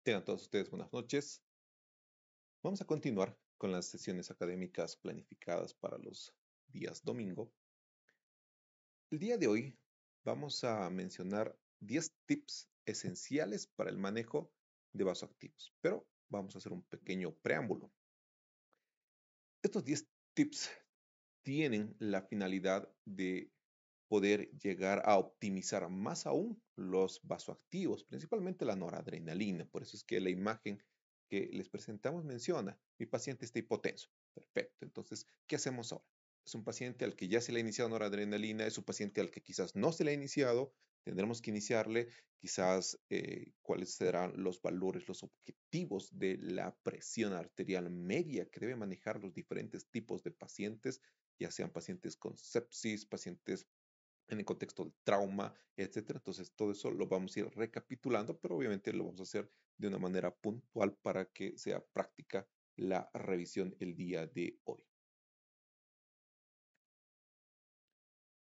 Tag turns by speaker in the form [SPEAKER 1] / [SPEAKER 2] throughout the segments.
[SPEAKER 1] Tengan todos ustedes buenas noches. Vamos a continuar con las sesiones académicas planificadas para los días domingo. El día de hoy vamos a mencionar 10 tips esenciales para el manejo de vasoactivos, pero vamos a hacer un pequeño preámbulo. Estos 10 tips tienen la finalidad de poder llegar a optimizar más aún los vasoactivos, principalmente la noradrenalina. Por eso es que la imagen que les presentamos menciona, mi paciente está hipotenso. Perfecto, entonces, ¿qué hacemos ahora? Es un paciente al que ya se le ha iniciado noradrenalina, es un paciente al que quizás no se le ha iniciado, tendremos que iniciarle quizás cuáles serán los valores, los objetivos de la presión arterial media que debe manejar los diferentes tipos de pacientes, ya sean pacientes con sepsis, pacientes en el contexto del trauma, etcétera. Entonces, todo eso lo vamos a ir recapitulando, pero obviamente lo vamos a hacer de una manera puntual para que sea práctica la revisión el día de hoy.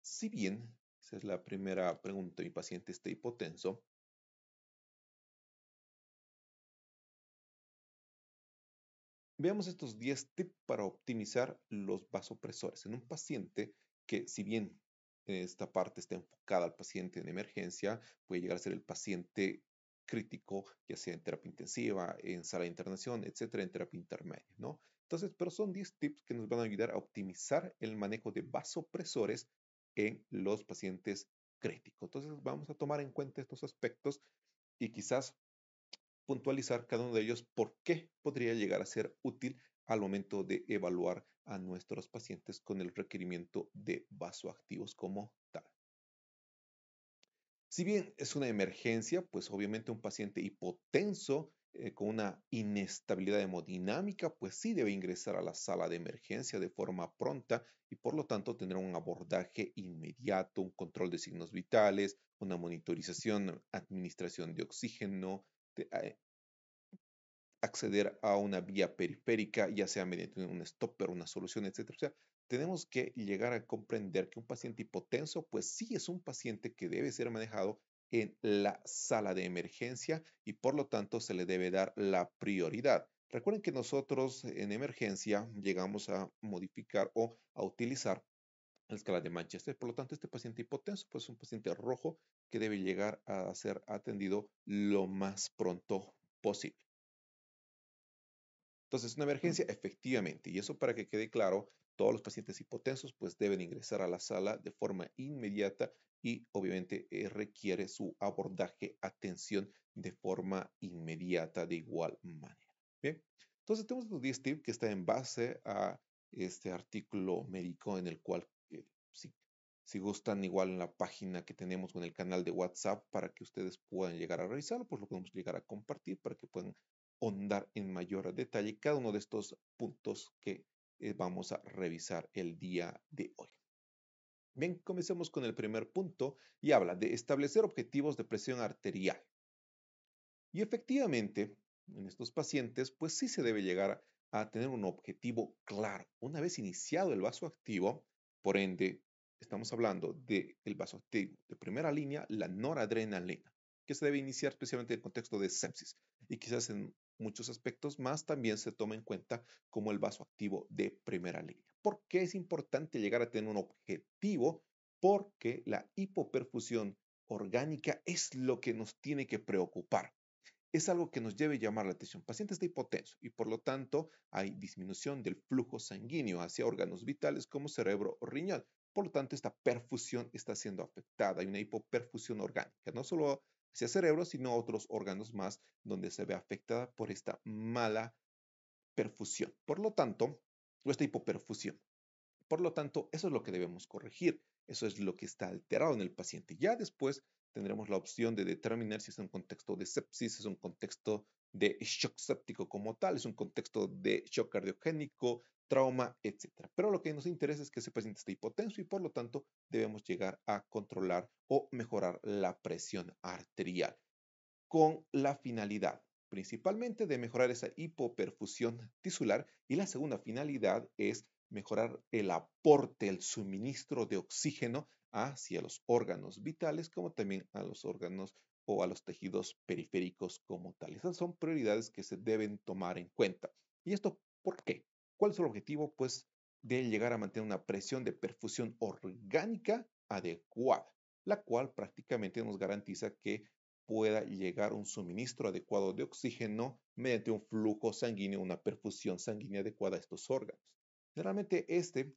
[SPEAKER 1] Si bien, esa es la primera pregunta, mi paciente está hipotenso, veamos estos 10 tips para optimizar los vasopresores en un paciente que, si bien esta parte está enfocada al paciente en emergencia, puede llegar a ser el paciente crítico, ya sea en terapia intensiva, en sala de internación, etcétera, en terapia intermedia, ¿no? Entonces, pero son 10 tips que nos van a ayudar a optimizar el manejo de vasopresores en los pacientes críticos. Entonces, vamos a tomar en cuenta estos aspectos y quizás puntualizar cada uno de ellos por qué podría llegar a ser útil al momento de evaluar a nuestros pacientes con el requerimiento de vasoactivos como tal. Si bien es una emergencia, pues obviamente un paciente hipotenso con una inestabilidad hemodinámica, pues sí debe ingresar a la sala de emergencia de forma pronta y por lo tanto tendrá un abordaje inmediato, un control de signos vitales, una monitorización, administración de oxígeno, acceder a una vía periférica, ya sea mediante un stopper, una solución, etcétera. O sea, tenemos que llegar a comprender que un paciente hipotenso, pues sí es un paciente que debe ser manejado en la sala de emergencia y por lo tanto se le debe dar la prioridad. Recuerden que nosotros en emergencia llegamos a modificar o a utilizar la escala de Manchester. Por lo tanto, este paciente hipotenso, pues es un paciente rojo que debe llegar a ser atendido lo más pronto posible. Entonces, una emergencia, efectivamente, y eso para que quede claro, todos los pacientes hipotensos pues deben ingresar a la sala de forma inmediata y obviamente requiere su abordaje, atención de forma inmediata de igual manera. Bien, entonces tenemos los 10 tips que está en base a este artículo médico en el cual, si gustan, igual en la página que tenemos en el canal de WhatsApp para que ustedes puedan llegar a revisarlo, pues lo podemos llegar a compartir para que puedan ahondar en mayor detalle cada uno de estos puntos que vamos a revisar el día de hoy. Bien, comencemos con el primer punto y habla de establecer objetivos de presión arterial. Y efectivamente, en estos pacientes, pues sí se debe llegar a tener un objetivo claro. Una vez iniciado el vasoactivo, por ende, estamos hablando del vasoactivo de primera línea, la noradrenalina, que se debe iniciar especialmente en el contexto de sepsis y quizás en muchos aspectos más también se toma en cuenta como el vasoactivo de primera línea. ¿Por qué es importante llegar a tener un objetivo? Porque la hipoperfusión orgánica es lo que nos tiene que preocupar. Es algo que nos debe llamar la atención. El paciente está hipotenso y por lo tanto hay disminución del flujo sanguíneo hacia órganos vitales como cerebro o riñón. Por lo tanto, esta perfusión está siendo afectada. Hay una hipoperfusión orgánica, no solo hacia cerebro, sino a otros órganos más donde se ve afectada por esta mala perfusión. Por lo tanto, o esta hipoperfusión. Por lo tanto, eso es lo que debemos corregir. Eso es lo que está alterado en el paciente. Ya después tendremos la opción de determinar si es un contexto de sepsis, es un contexto de shock séptico como tal, es un contexto de shock cardiogénico, trauma, etc. Pero lo que nos interesa es que ese paciente esté hipotenso y por lo tanto debemos llegar a controlar o mejorar la presión arterial con la finalidad principalmente de mejorar esa hipoperfusión tisular y la segunda finalidad es mejorar el aporte, el suministro de oxígeno hacia los órganos vitales como también a los órganos o a los tejidos periféricos como tal. Esas son prioridades que se deben tomar en cuenta. ¿Y esto por qué? ¿Cuál es el objetivo? Pues de llegar a mantener una presión de perfusión orgánica adecuada, la cual prácticamente nos garantiza que pueda llegar un suministro adecuado de oxígeno mediante un flujo sanguíneo, una perfusión sanguínea adecuada a estos órganos. Generalmente este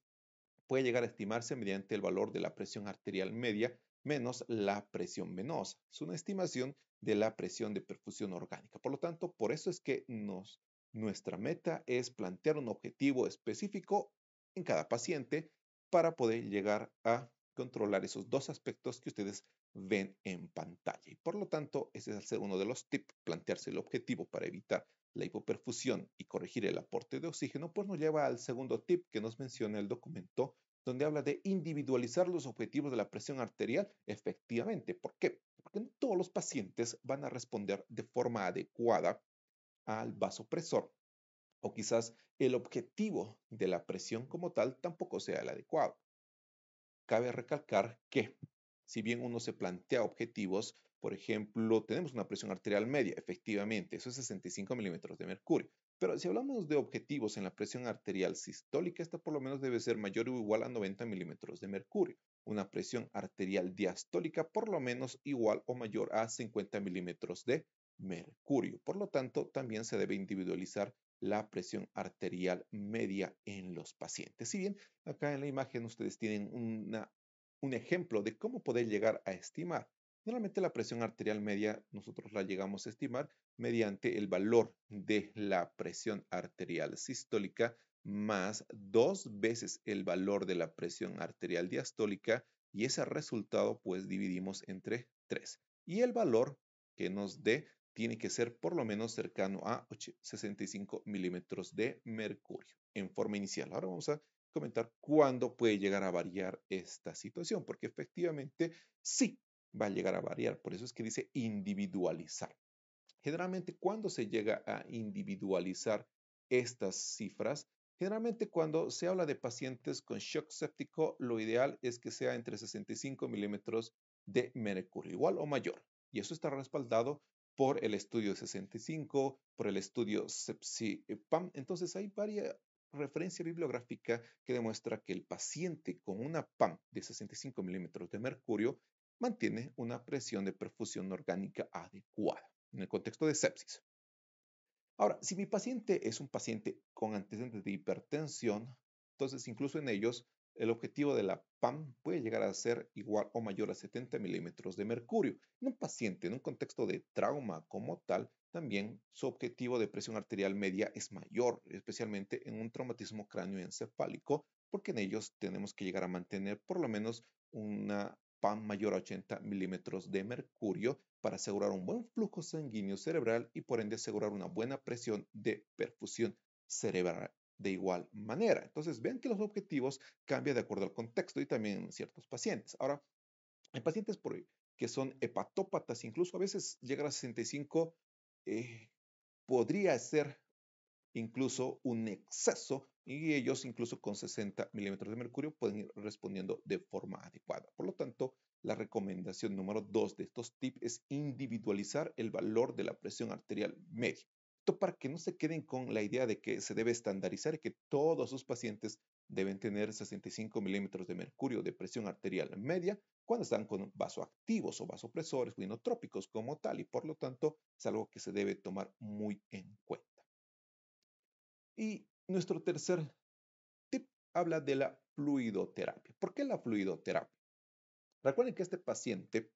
[SPEAKER 1] puede llegar a estimarse mediante el valor de la presión arterial media menos la presión venosa. Es una estimación de la presión de perfusión orgánica. Por lo tanto, por eso es que nuestra meta es plantear un objetivo específico en cada paciente para poder llegar a controlar esos dos aspectos que ustedes ven en pantalla. Y por lo tanto, ese es ser uno de los tips, plantearse el objetivo para evitar la hipoperfusión y corregir el aporte de oxígeno, pues nos lleva al segundo tip que nos menciona el documento, donde habla de individualizar los objetivos de la presión arterial efectivamente. ¿Por qué? Porque no todos los pacientes van a responder de forma adecuada al vasopresor, o quizás el objetivo de la presión como tal tampoco sea el adecuado. Cabe recalcar que, si bien uno se plantea objetivos, por ejemplo, tenemos una presión arterial media, efectivamente, eso es 65 milímetros de mercurio. Pero si hablamos de objetivos en la presión arterial sistólica, esta por lo menos debe ser mayor o igual a 90 milímetros de mercurio. Una presión arterial diastólica por lo menos igual o mayor a 50 milímetros de mercurio. Por lo tanto, también se debe individualizar la presión arterial media en los pacientes. Si bien acá en la imagen ustedes tienen un ejemplo de cómo poder llegar a estimar. Normalmente la presión arterial media nosotros la llegamos a estimar mediante el valor de la presión arterial sistólica más 2 veces el valor de la presión arterial diastólica, y ese resultado pues dividimos entre 3. Y el valor que nos dé tiene que ser por lo menos cercano a 65 milímetros de mercurio en forma inicial. Ahora vamos a comentar cuándo puede llegar a variar esta situación, porque efectivamente sí va a llegar a variar. Por eso es que dice individualizar. Generalmente, cuando se llega a individualizar estas cifras, generalmente cuando se habla de pacientes con shock séptico, lo ideal es que sea entre 65 milímetros de mercurio, igual o mayor. Y eso está respaldado por el estudio 65, por el estudio SEPSI-PAM. Entonces hay varias referencia bibliográfica que demuestra que el paciente con una PAM de 65 milímetros de mercurio mantiene una presión de perfusión orgánica adecuada en el contexto de sepsis. Ahora, si mi paciente es un paciente con antecedentes de hipertensión, entonces incluso en ellos el objetivo de la PAM puede llegar a ser igual o mayor a 70 milímetros de mercurio. En un paciente en un contexto de trauma como tal, también su objetivo de presión arterial media es mayor, especialmente en un traumatismo cráneoencefálico, porque en ellos tenemos que llegar a mantener por lo menos una PAM mayor a 80 milímetros de mercurio para asegurar un buen flujo sanguíneo cerebral y por ende asegurar una buena presión de perfusión cerebral de igual manera. Entonces, vean que los objetivos cambian de acuerdo al contexto y también en ciertos pacientes. Ahora, hay pacientes que son hepatópatas, incluso a veces llegar a 65 podría ser incluso un exceso, y ellos incluso con 60 milímetros de mercurio pueden ir respondiendo de forma adecuada. Por lo tanto, la recomendación número 2 de estos tips es individualizar el valor de la presión arterial media. Esto para que no se queden con la idea de que se debe estandarizar y que todos sus pacientes deben tener 65 milímetros de mercurio de presión arterial media cuando están con vasoactivos o vasopresores o inotrópicos como tal, y por lo tanto es algo que se debe tomar muy en cuenta. Y nuestro tercer tip habla de la fluidoterapia. ¿Por qué la fluidoterapia? Recuerden que este paciente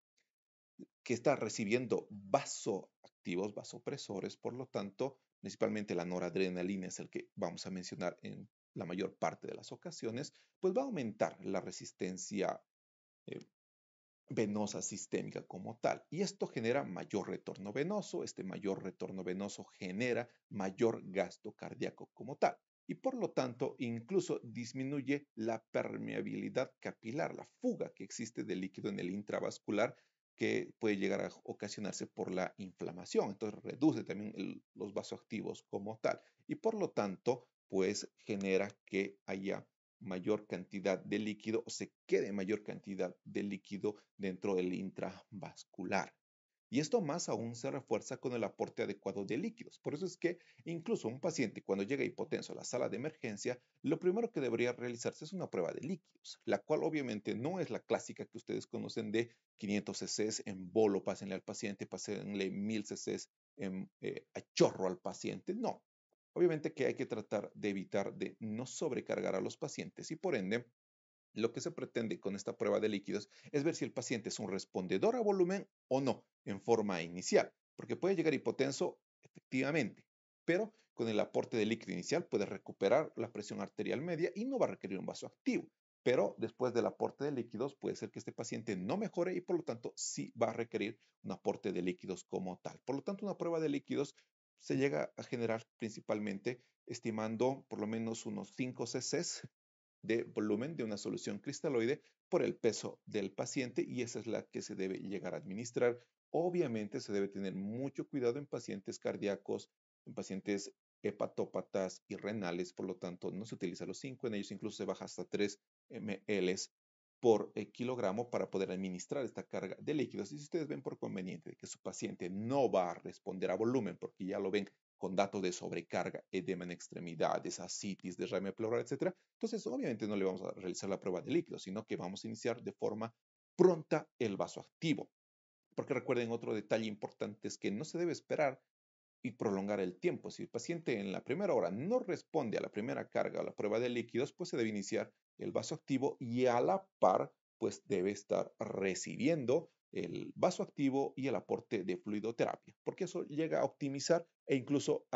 [SPEAKER 1] que está recibiendo vasoactivos, vasopresores, por lo tanto, principalmente la noradrenalina es el que vamos a mencionar en la mayor parte de las ocasiones, pues va a aumentar la resistencia eh, venosa sistémica como tal. Y esto genera mayor retorno venoso, este mayor retorno venoso genera mayor gasto cardíaco como tal. Y por lo tanto, incluso disminuye la permeabilidad capilar, la fuga que existe de líquido en el intravascular, que puede llegar a ocasionarse por la inflamación. Entonces reduce también los vasoactivos como tal. Y por lo tanto, pues genera que haya mayor cantidad de líquido o se quede mayor cantidad de líquido dentro del intravascular. Y esto más aún se refuerza con el aporte adecuado de líquidos. Por eso es que incluso un paciente cuando llega hipotenso a la sala de emergencia, lo primero que debería realizarse es una prueba de líquidos, la cual obviamente no es la clásica que ustedes conocen de 500 cc en bolo, pásenle al paciente, pásenle 1000 cc a chorro al paciente. No, obviamente que hay que tratar de evitar de no sobrecargar a los pacientes y por ende lo que se pretende con esta prueba de líquidos es ver si el paciente es un respondedor a volumen o no en forma inicial, porque puede llegar hipotenso efectivamente, pero con el aporte de líquido inicial puede recuperar la presión arterial media y no va a requerir un vaso activo. Pero después del aporte de líquidos puede ser que este paciente no mejore y por lo tanto sí va a requerir un aporte de líquidos como tal. Por lo tanto, una prueba de líquidos se llega a generar principalmente estimando por lo menos unos 5 cc de volumen de una solución cristaloide por el peso del paciente y esa es la que se debe llegar a administrar. Obviamente se debe tener mucho cuidado en pacientes cardíacos, en pacientes hepatópatas y renales, por lo tanto no se utiliza los 5, en ellos incluso se baja hasta 3 ml por kilogramo para poder administrar esta carga de líquidos. Y si ustedes ven por conveniente que su paciente no va a responder a volumen, porque ya lo ven con datos de sobrecarga, edema en extremidades, ascitis, derrame pleural, etcétera, entonces obviamente no le vamos a realizar la prueba de líquidos, sino que vamos a iniciar de forma pronta el vasoactivo. Porque recuerden, otro detalle importante es que no se debe esperar y prolongar el tiempo. Si el paciente en la primera hora no responde a la primera carga o la prueba de líquidos, pues se debe iniciar el vasoactivo y a la par, pues debe estar recibiendo el vasoactivo y el aporte de fluidoterapia, porque eso llega a optimizar e incluso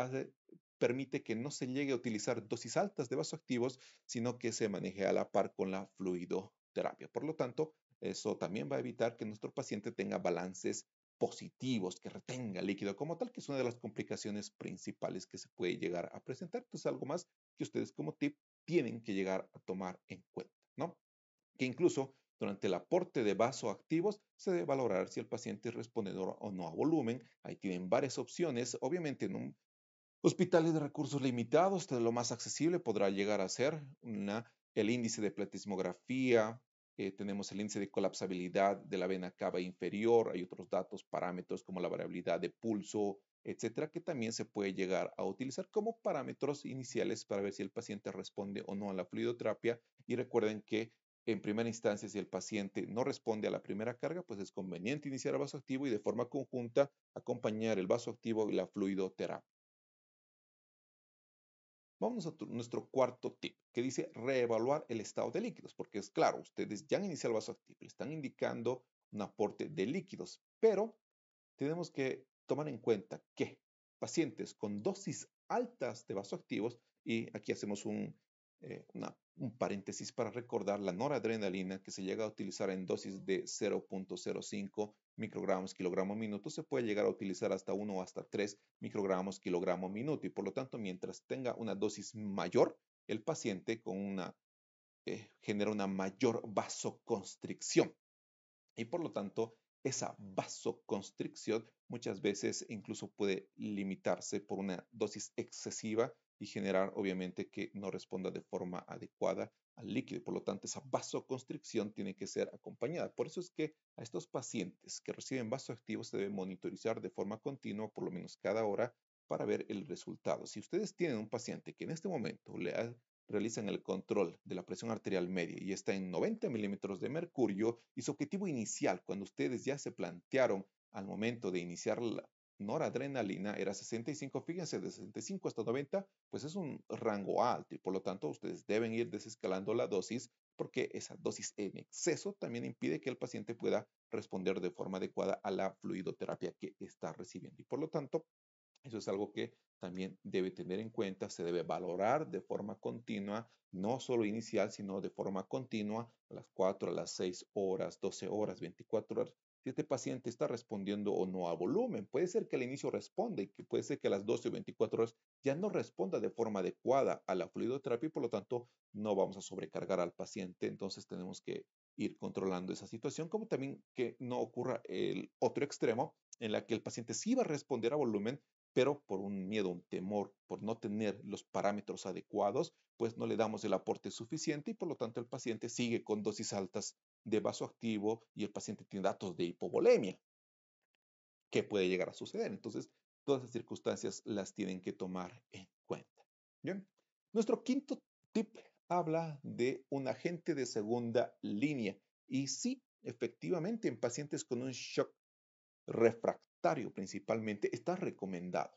[SPEAKER 1] permite que no se llegue a utilizar dosis altas de vasoactivos, sino que se maneje a la par con la fluidoterapia. Por lo tanto, eso también va a evitar que nuestro paciente tenga balances positivos, que retenga líquido como tal, que es una de las complicaciones principales que se puede llegar a presentar. Entonces, algo más que ustedes como tip tienen que llegar a tomar en cuenta, ¿no? Que incluso durante el aporte de vasoactivos se debe valorar si el paciente es respondedor o no a volumen. Ahí tienen varias opciones. Obviamente, en un hospitales de recursos limitados, lo más accesible podrá llegar a ser el índice de pletismografía, tenemos el índice de colapsabilidad de la vena cava inferior, hay otros datos, parámetros como la variabilidad de pulso, etcétera, que también se puede llegar a utilizar como parámetros iniciales para ver si el paciente responde o no a la fluidoterapia. Y recuerden que en primera instancia, si el paciente no responde a la primera carga, pues es conveniente iniciar el vasoactivo y de forma conjunta acompañar el vasoactivo y la fluidoterapia. Vamos a nuestro cuarto tip, que dice reevaluar el estado de líquidos, porque es claro, ustedes ya han iniciado el vasoactivo, le están indicando un aporte de líquidos, pero tenemos que tomar en cuenta que pacientes con dosis altas de vasoactivos, y aquí hacemos un paréntesis para recordar la noradrenalina que se llega a utilizar en dosis de 0.05 microgramos kilogramo minuto, se puede llegar a utilizar hasta 1 o hasta 3 microgramos kilogramo minuto, y por lo tanto, mientras tenga una dosis mayor, el paciente genera una mayor vasoconstricción. Y por lo tanto, esa vasoconstricción muchas veces incluso puede limitarse por una dosis excesiva y generar obviamente que no responda de forma adecuada al líquido. Por lo tanto, esa vasoconstricción tiene que ser acompañada. Por eso es que a estos pacientes que reciben vasoactivos se debe monitorizar de forma continua, por lo menos cada hora, para ver el resultado. Si ustedes tienen un paciente que en este momento realizan el control de la presión arterial media y está en 90 milímetros de mercurio y su objetivo inicial, cuando ustedes ya se plantearon al momento de iniciar la noradrenalina, era 65, fíjense, de 65 hasta 90, pues es un rango alto y por lo tanto ustedes deben ir desescalando la dosis porque esa dosis en exceso también impide que el paciente pueda responder de forma adecuada a la fluidoterapia que está recibiendo y por lo tanto eso es algo que también debe tener en cuenta, se debe valorar de forma continua, no solo inicial, sino de forma continua, a las 4, a las 6 horas, 12 horas, 24 horas, si este paciente está respondiendo o no a volumen. Puede ser que al inicio responda y que puede ser que a las 12 o 24 horas ya no responda de forma adecuada a la fluidoterapia y por lo tanto no vamos a sobrecargar al paciente. Entonces tenemos que ir controlando esa situación, como también que no ocurra el otro extremo en la que el paciente sí va a responder a volumen, pero por un miedo, un temor, por no tener los parámetros adecuados, pues no le damos el aporte suficiente y por lo tanto el paciente sigue con dosis altas de vasoactivo y el paciente tiene datos de hipovolemia. qué puede llegar a suceder. Entonces, todas esas circunstancias las tienen que tomar en cuenta. Bien, nuestro quinto tip habla de un agente de segunda línea. Y sí, efectivamente, en pacientes con un shock refractario principalmente, está recomendado.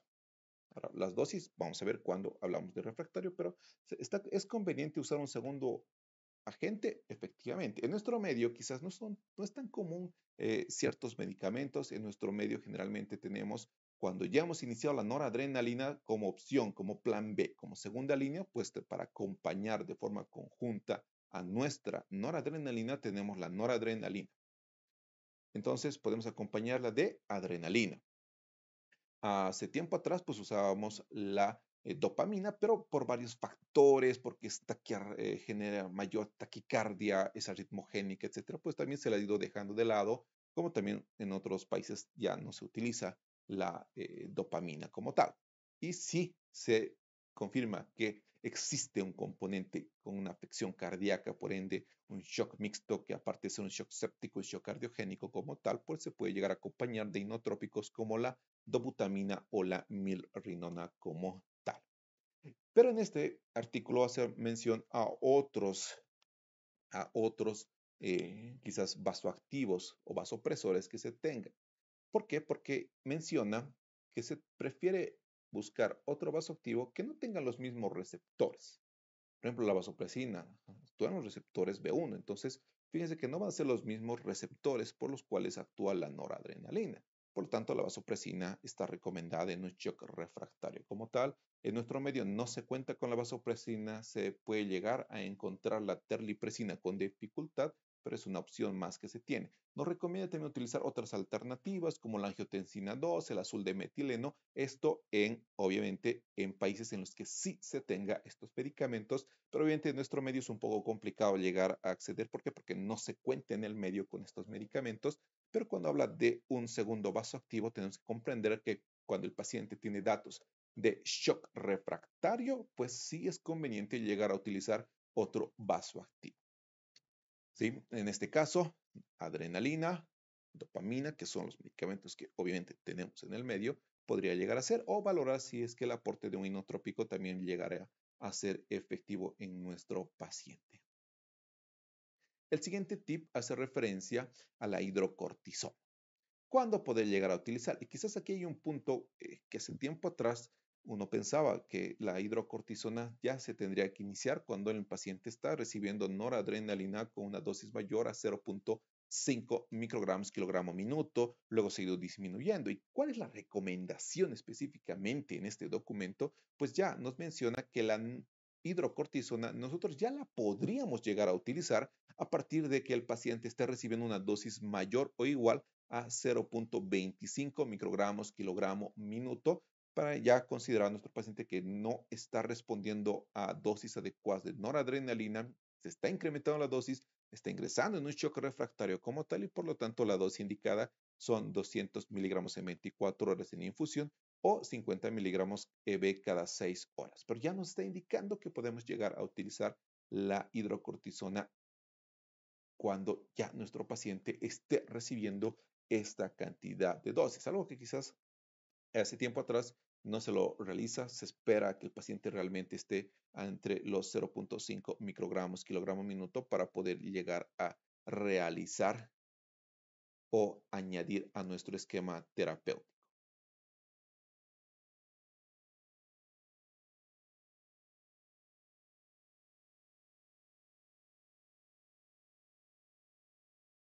[SPEAKER 1] Ahora, las dosis, vamos a ver cuando hablamos de refractario, pero es conveniente usar un segundo agente, efectivamente. En nuestro medio quizás no es tan común ciertos medicamentos. En nuestro medio generalmente tenemos, cuando ya hemos iniciado la noradrenalina como opción, como plan B, como segunda línea, pues para acompañar de forma conjunta a nuestra noradrenalina, tenemos la noradrenalina. Entonces podemos acompañarla de adrenalina. Hace tiempo atrás pues usábamos la dopamina, pero por varios factores, porque genera mayor taquicardia, es arritmogénica, etcétera, pues también se la ha ido dejando de lado, como también en otros países ya no se utiliza la dopamina como tal. Y sí se confirma que existe un componente con una afección cardíaca, por ende un shock mixto, que aparte de ser un shock séptico y shock cardiogénico como tal, pues se puede llegar a acompañar de inotrópicos como la dobutamina o la milrinona como tal. Pero en este artículo hace mención a otros quizás vasoactivos o vasopresores que se tengan. ¿Por qué? Porque menciona que se prefiere buscar otro vasoactivo que no tenga los mismos receptores. Por ejemplo, la vasopresina actúa en los receptores B1, entonces fíjense que no van a ser los mismos receptores por los cuales actúa la noradrenalina. Por lo tanto, la vasopresina está recomendada en un shock refractario como tal. En nuestro medio no se cuenta con la vasopresina, se puede llegar a encontrar la terlipresina con dificultad, pero es una opción más que se tiene. Nos recomienda también utilizar otras alternativas como la angiotensina 2, el azul de metileno, esto obviamente, en países en los que sí se tenga estos medicamentos, pero obviamente en nuestro medio es un poco complicado llegar a acceder. ¿Por qué? Porque no se cuenta en el medio con estos medicamentos, pero cuando habla de un segundo vasoactivo tenemos que comprender que cuando el paciente tiene datos de shock refractario, pues sí es conveniente llegar a utilizar otro vasoactivo. ¿Sí? En este caso, adrenalina, dopamina, que son los medicamentos que obviamente tenemos en el medio, podría llegar a ser, o valorar si es que el aporte de un inotrópico también llegará a ser efectivo en nuestro paciente. El siguiente tip hace referencia a la hidrocortisona. ¿Cuándo poder llegar a utilizar? Y quizás aquí hay un punto que hace tiempo atrás uno pensaba que la hidrocortisona ya se tendría que iniciar cuando el paciente está recibiendo noradrenalina con una dosis mayor a 0.5 microgramos kilogramo minuto, luego se ha ido disminuyendo. ¿Y cuál es la recomendación específicamente en este documento? Pues ya nos menciona que la hidrocortisona nosotros ya la podríamos llegar a utilizar a partir de que el paciente esté recibiendo una dosis mayor o igual a 0.25 microgramos kilogramo minuto, para ya considerar a nuestro paciente que no está respondiendo a dosis adecuadas de noradrenalina, se está incrementando la dosis, está ingresando en un shock refractario como tal, y por lo tanto la dosis indicada son 200 miligramos en 24 horas en infusión o 50 miligramos EB cada 6 horas. Pero ya nos está indicando que podemos llegar a utilizar la hidrocortisona cuando ya nuestro paciente esté recibiendo esta cantidad de dosis. Algo que quizás hace tiempo atrás no se lo realiza, se espera que el paciente realmente esté entre los 0.5 microgramos kilogramo minuto para poder llegar a realizar o añadir a nuestro esquema terapéutico.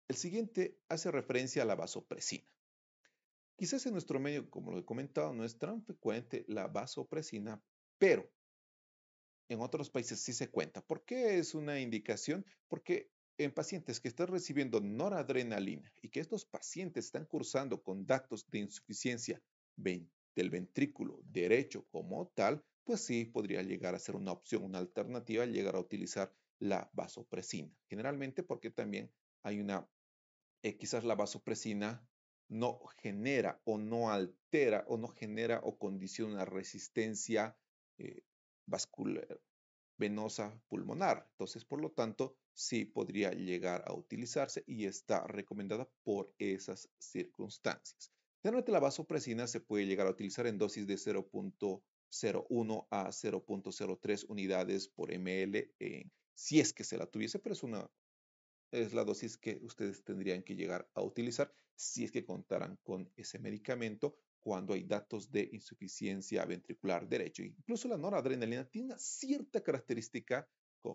[SPEAKER 1] El siguiente hace referencia a la vasopresina. Quizás en nuestro medio, como lo he comentado, no es tan frecuente la vasopresina, pero en otros países sí se cuenta. ¿Por qué es una indicación? Porque en pacientes que están recibiendo noradrenalina y que estos pacientes están cursando con datos de insuficiencia del ventrículo derecho como tal, pues sí podría llegar a ser una opción, una alternativa, llegar a utilizar la vasopresina. Generalmente porque también hay quizás la vasopresina no genera o no altera o no genera o condiciona una resistencia vascular venosa pulmonar. Entonces, por lo tanto, sí podría llegar a utilizarse y está recomendada por esas circunstancias. Generalmente la vasopresina se puede llegar a utilizar en dosis de 0.01 a 0.03 unidades por ml si es que se la tuviese, pero es la dosis que ustedes tendrían que llegar a utilizar si es que contaran con ese medicamento cuando hay datos de insuficiencia ventricular derecho. Incluso la noradrenalina tiene una cierta característica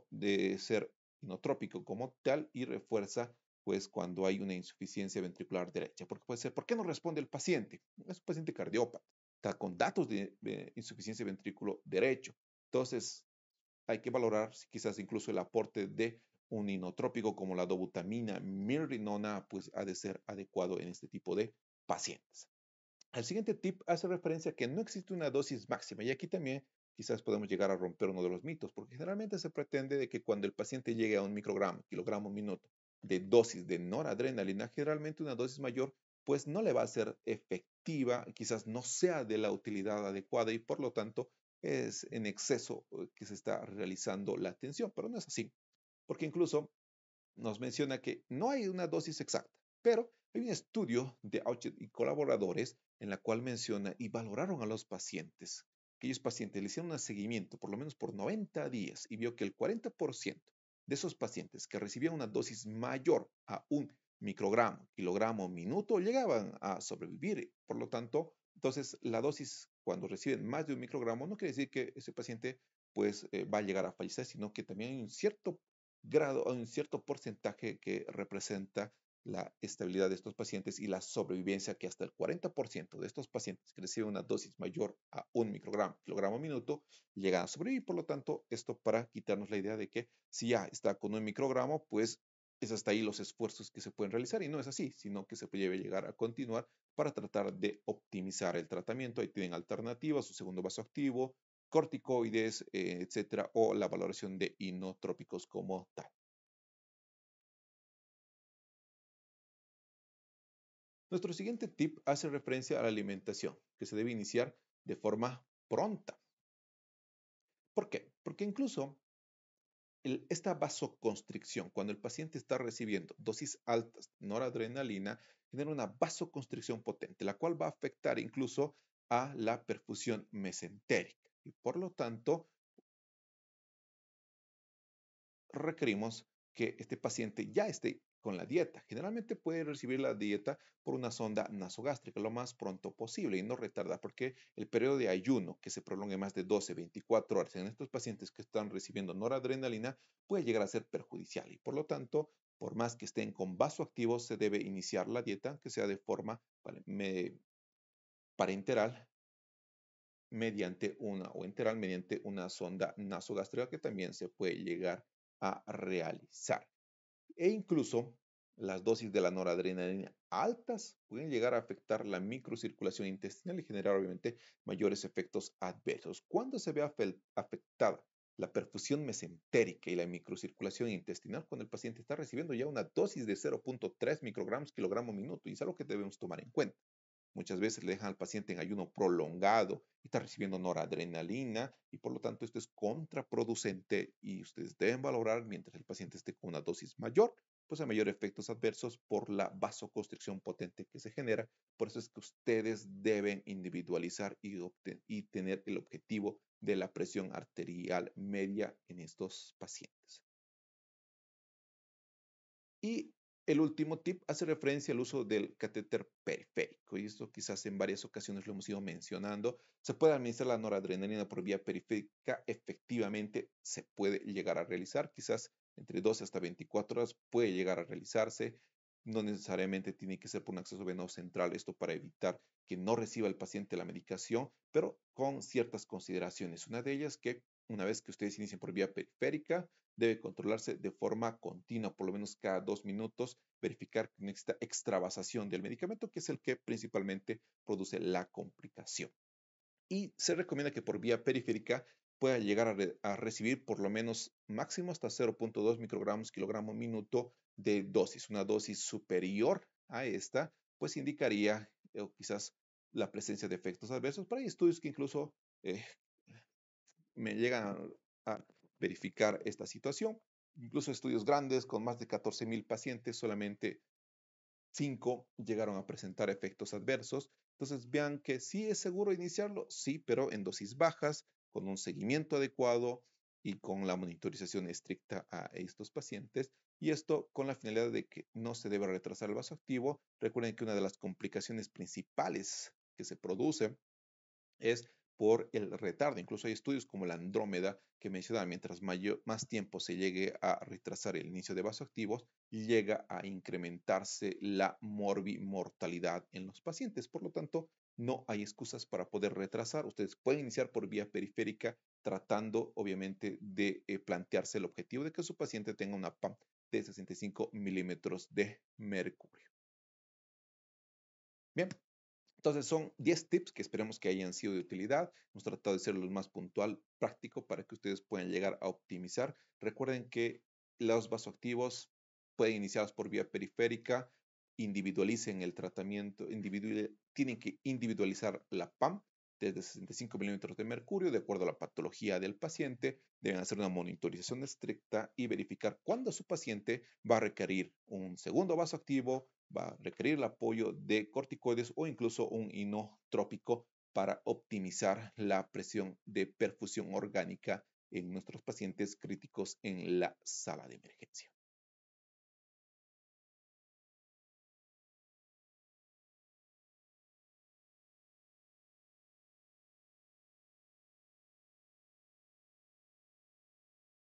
[SPEAKER 1] de ser inotrópico como tal y refuerza pues cuando hay una insuficiencia ventricular derecha. Porque puede ser, ¿por qué no responde el paciente? Es un paciente cardiópata, está con datos de insuficiencia ventrículo derecho. Entonces, hay que valorar si quizás incluso el aporte de un inotrópico como la dobutamina, mirrinona, pues ha de ser adecuado en este tipo de pacientes. El siguiente tip hace referencia a que no existe una dosis máxima y aquí también quizás podemos llegar a romper uno de los mitos, porque generalmente se pretende de que cuando el paciente llegue a un microgramo, kilogramo, minuto de dosis de noradrenalina, generalmente una dosis mayor pues no le va a ser efectiva, quizás no sea de la utilidad adecuada y por lo tanto es en exceso que se está realizando la atención, pero no es así, porque incluso nos menciona que no hay una dosis exacta, pero hay un estudio de Auchet y colaboradores en la cual menciona y valoraron a los pacientes. Aquellos pacientes le hicieron un seguimiento por lo menos por 90 días y vio que el 40% de esos pacientes que recibían una dosis mayor a un microgramo, kilogramo, minuto, llegaban a sobrevivir. Por lo tanto, entonces la dosis cuando reciben más de un microgramo no quiere decir que ese paciente pues va a llegar a fallecer, sino que también hay un cierto grado o un cierto porcentaje que representa la estabilidad de estos pacientes y la sobrevivencia que hasta el 40% de estos pacientes que reciben una dosis mayor a un microgramo, kilogramo minuto, llegan a sobrevivir. Por lo tanto, esto para quitarnos la idea de que si ya está con un microgramo, pues es hasta ahí los esfuerzos que se pueden realizar y no es así, sino que se puede llegar a continuar para tratar de optimizar el tratamiento. Ahí tienen alternativas, su segundo vasoactivo, corticoides, etcétera, o la valoración de inotrópicos como tal. Nuestro siguiente tip hace referencia a la alimentación, que se debe iniciar de forma pronta. ¿Por qué? Porque incluso esta vasoconstricción, cuando el paciente está recibiendo dosis altas de noradrenalina, genera una vasoconstricción potente, la cual va a afectar incluso a la perfusión mesentérica. Y por lo tanto, requerimos que este paciente ya esté con la dieta. Generalmente puede recibir la dieta por una sonda nasogástrica lo más pronto posible y no retardar, porque el periodo de ayuno que se prolongue más de 12, 24 horas en estos pacientes que están recibiendo noradrenalina puede llegar a ser perjudicial y por lo tanto, por más que estén con vasoactivos, se debe iniciar la dieta que sea de forma parenteral mediante una o enteral mediante una sonda nasogástrica que también se puede llegar a realizar. E incluso las dosis de la noradrenalina altas pueden llegar a afectar la microcirculación intestinal y generar obviamente mayores efectos adversos. Cuando se ve afectada la perfusión mesentérica y la microcirculación intestinal, cuando el paciente está recibiendo ya una dosis de 0.3 microgramos kilogramo minuto, y es algo que debemos tomar en cuenta. Muchas veces le dejan al paciente en ayuno prolongado y está recibiendo noradrenalina y por lo tanto esto es contraproducente y ustedes deben valorar mientras el paciente esté con una dosis mayor, pues hay mayor efectos adversos por la vasoconstricción potente que se genera. Por eso es que ustedes deben individualizar y tener el objetivo de la presión arterial media en estos pacientes. Y el último tip hace referencia al uso del catéter periférico, y esto quizás en varias ocasiones lo hemos ido mencionando. Se puede administrar la noradrenalina por vía periférica, efectivamente se puede llegar a realizar, quizás entre 12 hasta 24 horas puede llegar a realizarse. No necesariamente tiene que ser por un acceso venoso central, esto para evitar que no reciba el paciente la medicación, pero con ciertas consideraciones. Una de ellas que una vez que ustedes inicien por vía periférica, debe controlarse de forma continua, por lo menos cada 2 minutos, verificar que no exista extravasación del medicamento, que es el que principalmente produce la complicación. Y se recomienda que por vía periférica pueda llegar a recibir por lo menos máximo hasta 0.2 microgramos kilogramo minuto de dosis. Una dosis superior a esta, pues indicaría quizás la presencia de efectos adversos. Pero hay estudios que incluso eh, me llegan a verificar esta situación. Incluso estudios grandes con más de 14,000 pacientes solamente 5 llegaron a presentar efectos adversos. Entonces vean que sí es seguro iniciarlo, sí, pero en dosis bajas, con un seguimiento adecuado y con la monitorización estricta a estos pacientes. Y esto con la finalidad de que no se debe retrasar el vasoactivo. Recuerden que una de las complicaciones principales que se produce es por el retardo. Incluso hay estudios como la Andrómeda que mencionan mientras más tiempo se llegue a retrasar el inicio de vasoactivos, llega a incrementarse la morbimortalidad en los pacientes. Por lo tanto, no hay excusas para poder retrasar. Ustedes pueden iniciar por vía periférica tratando, obviamente, de plantearse el objetivo de que su paciente tenga una PAM de 65 milímetros de mercurio. Bien, entonces son 10 tips que esperemos que hayan sido de utilidad. Hemos tratado de ser lo más puntual, práctico para que ustedes puedan llegar a optimizar. Recuerden que los vasoactivos pueden iniciarlos por vía periférica, individualicen el tratamiento, tienen que individualizar la PAM desde 65 milímetros de mercurio de acuerdo a la patología del paciente. Deben hacer una monitorización estricta y verificar cuándo su paciente va a requerir un segundo vasoactivo, va a requerir el apoyo de corticoides o incluso un inotrópico para optimizar la presión de perfusión orgánica en nuestros pacientes críticos en la sala de emergencia.